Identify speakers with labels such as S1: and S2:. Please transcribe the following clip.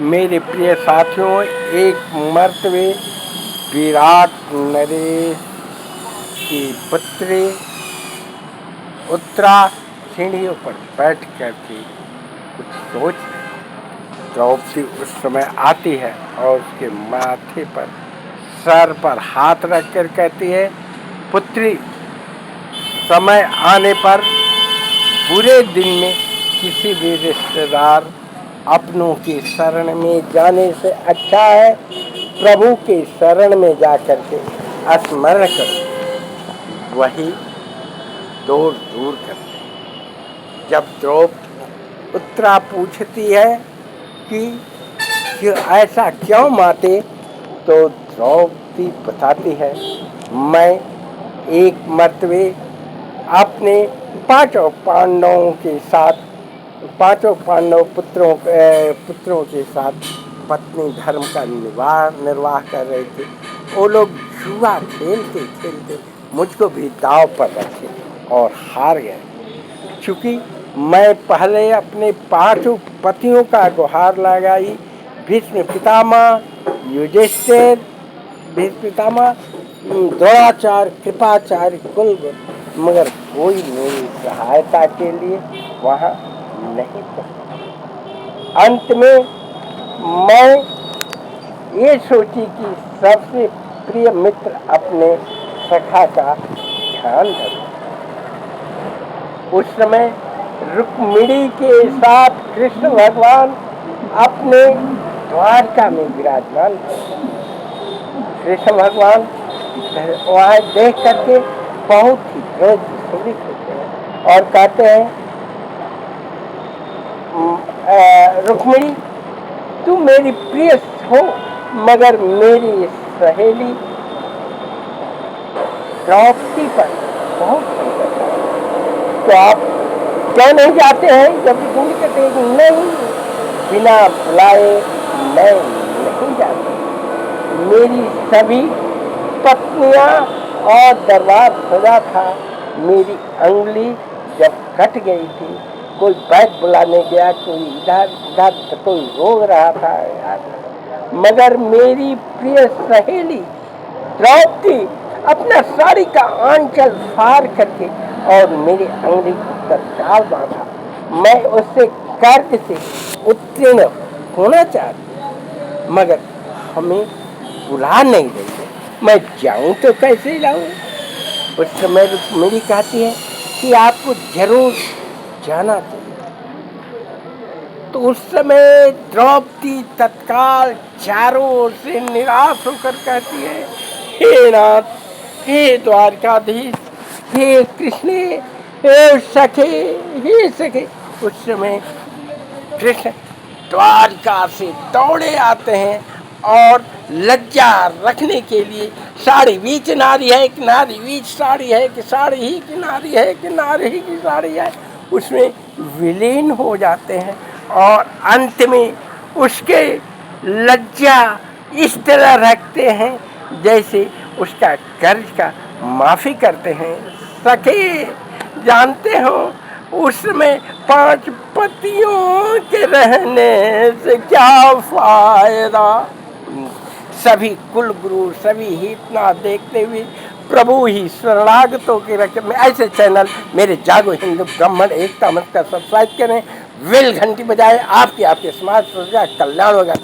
S1: मेरे प्रिय साथियों, एक मर्तबे विराट नरेश की पुत्री उत्तरा सीढ़ियों पर बैठ करके कुछ सोच रही। द्रौपदी उस समय आती है और उसके माथे पर, सर पर हाथ रख कर कहती है, पुत्री, समय आने पर बुरे दिन में किसी भी रिश्तेदार अपनों की शरण में जाने से अच्छा है प्रभु के शरण में जाकर के स्मरण करो, वही दूर दूर करते हैं। जब द्रौपदी उत्तरा पूछती है कि ऐसा क्यों माते, तो द्रौपदी बताती है, मैं एक मर्तबे अपने पांचों पांडवों के साथ, पांचों पांडव पुत्रों के साथ पत्नी धर्म का निर्वाह कर रहे थे। वो लोग जुआ खेलते खेलते मुझको भी दांव पर रखे और हार गए। चूँकि मैं पहले अपने पांचों पतियों का गुहार लगाई, भीष्म पितामह, युधिष्ठिर, भीष्म पितामह, द्रोणाचार्य, कृपाचार्य, कुलगुरु, मगर कोई मेरी सहायता के लिए वहाँ नहीं पहुँचा। अंत में मैं ये सोची कि सबसे प्रिय मित्र अपने सखा का ध्यान रखूं। उस समय रुक्मिणी के साथ कृष्ण भगवान अपने द्वारका में विराजमान थे। कृष्ण भगवान वहाँ देख करके बहुत ही सुखित होते हैं और कहते हैं, रुक्मिणी, तू मेरी प्रिय हो, मगर मेरी सहेली द्रौपदी पर बहुत संकट है, तो आप क्यों नहीं जाते हैं? जब भूल करते नहीं, बिना बुलाए मैं नहीं जाती। मेरी सभी पत्नियां और दरबार सजा था। मेरी अंगुली जब कट गई थी, कोई बैठ बुलाने गया, कोई इधर उधर, कोई रो रहा था यार, मगर मेरी प्रिय सहेली द्रौपदी अपना साड़ी का आंचल फाड़ करके और मेरी अंगुली पर डाल बांधा। मैं उससे कर्ज से उत्तीर्ण होना चाहती, मगर हमें बुला नहीं रही है। मैं जाऊं तो कैसे जाऊं? उस समय रुक्मिणी कहती है कि आपको जरूर जाना चाहिए। तो उस समय द्रौपदी तत्काल चारों ओर से निराश होकर कहती है, हे नाथ, हे द्वारकाधीश, हे कृष्ण, हे सखे, हे सखे। उस समय कृष्ण द्वारका से दौड़े आते हैं और लज्जा रखने के लिए, साड़ी बीच नारी है कि नारी बीच साड़ी है कि साड़ी ही की नारी है कि नारी ही की साड़ी है, उसमें विलीन हो जाते हैं और अंत में उसके लज्जा इस तरह रखते हैं जैसे उसका कर्ज का माफ़ी करते हैं। सखी, जानते हो उस समय 5 पतियों के रहने से क्या फायदा? सभी कुल गुरु, सभी हितना देखते हुए प्रभु ही शरणागतों के रखे में ऐसे चैनल मेरे जागो हिंदू ब्राह्मण एकता मंच का सब्सक्राइब करें, बेल घंटी बजाएं। आपके समाज कल्याण होगा।